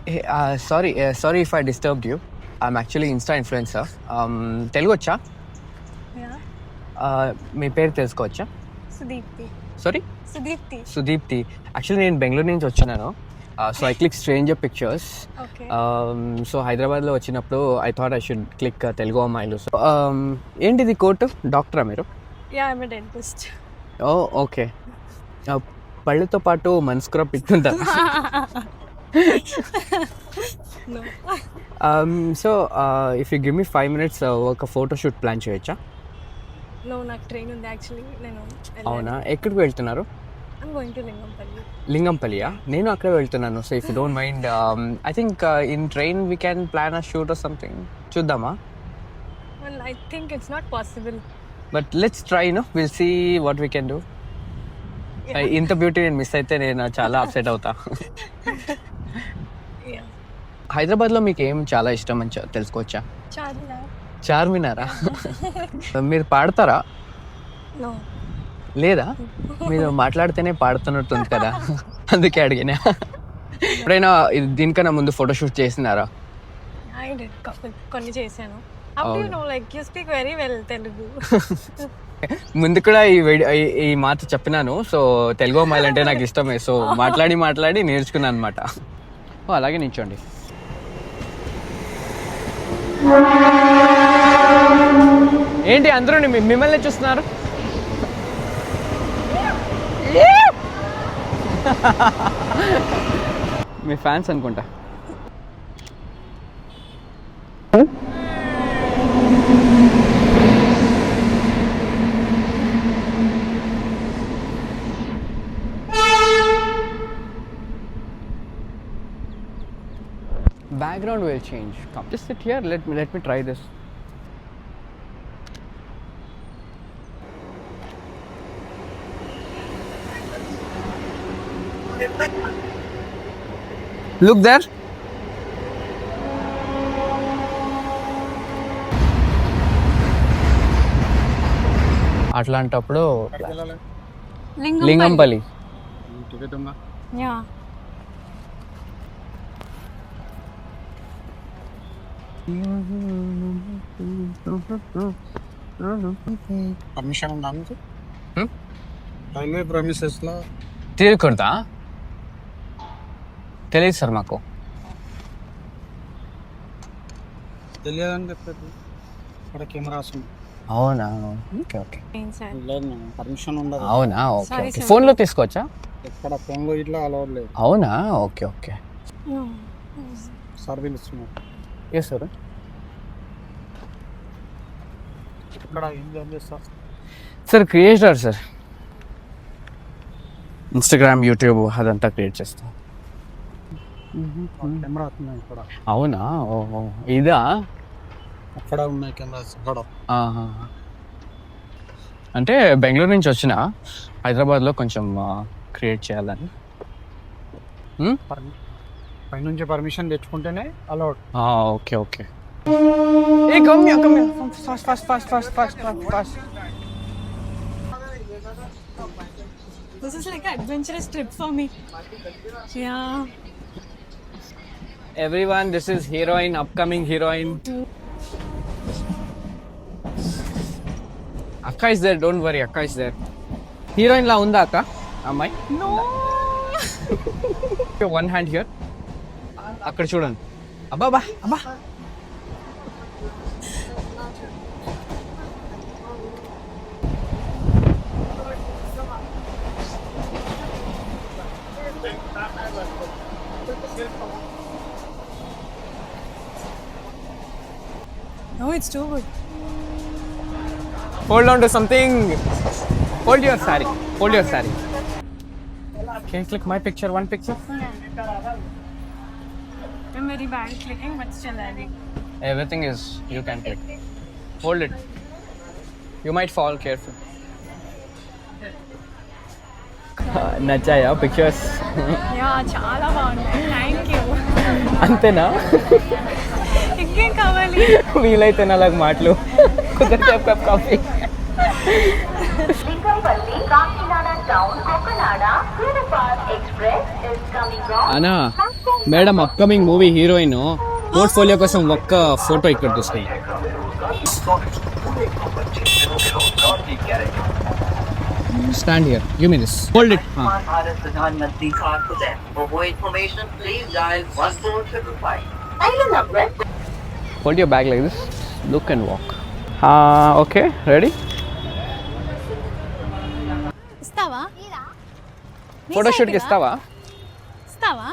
Hey, sorry if I disturbed you. I'm actually Insta influencer. Telugu వచ్చా? Yeah. మీ పేరు తెలుసుకోవచ్చా? Sudipti. Sorry Sudipti. Actually నేను బెంగళూరు నుంచి వచ్చాను. So I click stranger pictures. Okay. So హైదరాబాద్లో వచ్చినప్పుడు I thought I should click Telugu అమ్మాయిలు. సో ఏంటిది కోర్టు? డాక్టరా మీరు? Yeah, I'm a dentist. Oh okay. పళ్ళతో పాటు మనసు కూడా పెట్టుకుంటారు. No. So if you give me 5 minutes ఒక ఫోటో షూట్ ప్లాన్ చేయొచ్చా? No, నాకు ట్రైన్ ఉంది యాక్చువల్లీ. నేను అవునా? ఎక్కడికి వెళ్తున్నారు? I'm going to Lingampalli. లింగంపల్లియా? నేను అక్కడే వెళ్తున్నాను. So if you don't mind I think in train we can plan a shoot or something. చూద్దామా? Well, I think it's not possible. But let's try. Will see what we can do. ఇంత beauty నేను miss అయితే నేను చాలా upset అవుతా. Yeah. హైదరాబాద్లో మీకు ఏం చాలా ఇష్టం అని తెలుసుకోవచ్చా? చార్మినారా? మీరు పాడతారా? No. లేదా? మీరు మాట్లాడితేనే పాడుతున్నట్టుంది కదా, అందుకే అడిగినా. ఎప్పుడైనా దీనికన్నా ముందు ఫోటోషూట్ చేసినారా? I did కొన్ని చేశాను. How do you know, like you speak very well Telugu? ముందు కూడా ఈ మాట చెప్పినాను. సో తెలుగు అమ్మాయిలు అంటే నాకు ఇష్టమే. సో మాట్లాడి నేర్చుకున్నాను అనమాట. అలాగే నిల్చోండి. ఏంటి అందరూ మిమ్మల్ని చూస్తున్నారు? మీ ఫ్యాన్స్ అనుకుంటా. Background will change. Come, just sit here. Let me try this. Look there. అట్లాంటప్పుడు లింగంపల్లి. Yeah. పర్మిషన్ ఉందా మీకు? రైల్వే ప్రమిసెస్లో తీరకూడదా? తెలియదు సార్ మాకు. తెలియదని చెప్పేది ఇక్కడ కెమెరాస్ ఉన్నాయి. అవునా? ఓకే. లేదు మేడం, పర్మిషన్ ఉండదు. అవునా? ఓకే. Sorry, sir. ఫోన్లో తీసుకోవచ్చా? ఎక్కడ ఫోన్లో ఇట్లా అలౌడ్ లేదు. అవునా? ఓకే. No. సార్ పిలుస్తున్నారు. Yes sir. ఇక్కడ ఏం జాబ్ చేస్తారు? Sir creator sir. Instagram, YouTube అదంతా క్రియేట్ చేస్తాం. కెమెరా ఉన్నాయి ఇక్కడ. అవునా? ఓహో, ఇదా? అక్కడ ఉన్నాయి కెమెరాస్ అక్కడ. అంటే బెంగళూరు నుంచి వచ్చిన హైదరాబాద్లో కొంచెం క్రియేట్ చేయాలని. పైనుంచి పర్మిషన్ తెచ్చుకుంటేనే allowed. Okay. Hey, come here. Fast. This is like an adventurous trip for me. Yeah. Everyone, this is heroine, upcoming heroine. Akka is there, don't worry, Akka is there. Heroine la unda Akka? Ammai? No. One hand here. అక్కడ చూడండి. అబ్బా. No, it's too good. Hold on to something. Hold your saree. Can you click my picture? One picture? I'm very bad at clicking, but still I will. Everything is you can click. Hold it. You might fall, careful. నచ్చాయా pictures? Yeah, చాలా బాగున్నాయి. Thank you. అంతేనా? ఇంకేం కావాలి? వీలైతే నాలాగ మాటలు కుదిరితే cup coffee. Kuttalpalli, Kakinada Town, Kokanada, Thirupad Express is coming on. అనా madam upcoming movie heroine portfolio కోసం ఒక్క ఫోటో ఇక్కడ తీసుకుంది. Stand here give me this hold it. Bharat प्रधानमंत्री Khan Hussain for more information please dial 14555. Dial number hold your bag like this, look and walk. Okay ready? ఇస్తావా ఫోటోషూట్కి ఇస్తావా? ఇస్తావా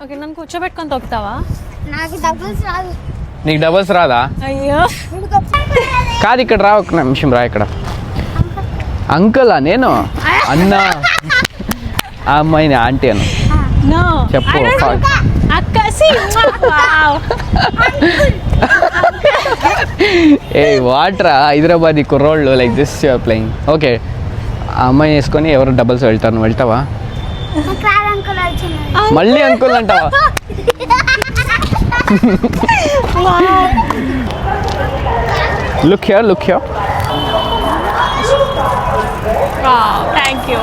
ఓకే, నన్ను కూర్చోబెట్టుకొని తొక్కుతావా? నాకు డబ్బులు రాదు. నీకు డబల్స్ రాదా? అయ్యో కాదు ఇక్కడ రా, ఒక నిమిషం రా. ఇక్కడ అంకులా నేను అన్నా ఆ అమ్మాయిని ఆంటీ అను నో చెప్పు. అక్క see wow ఏ వాట్రా హైదరాబాద్ కుర్రోళ్ళు like this you are playing. Okay ఆ అమ్మాయి వేసుకొని ఎవరు డబల్స్ వెళ్తారు, నువ్వు వెళ్తావా? నాకు రాదు అంకుల్ వచ్చింది. మళ్ళీ అంకుల్ అంటావా? Look here, look here. wow thank you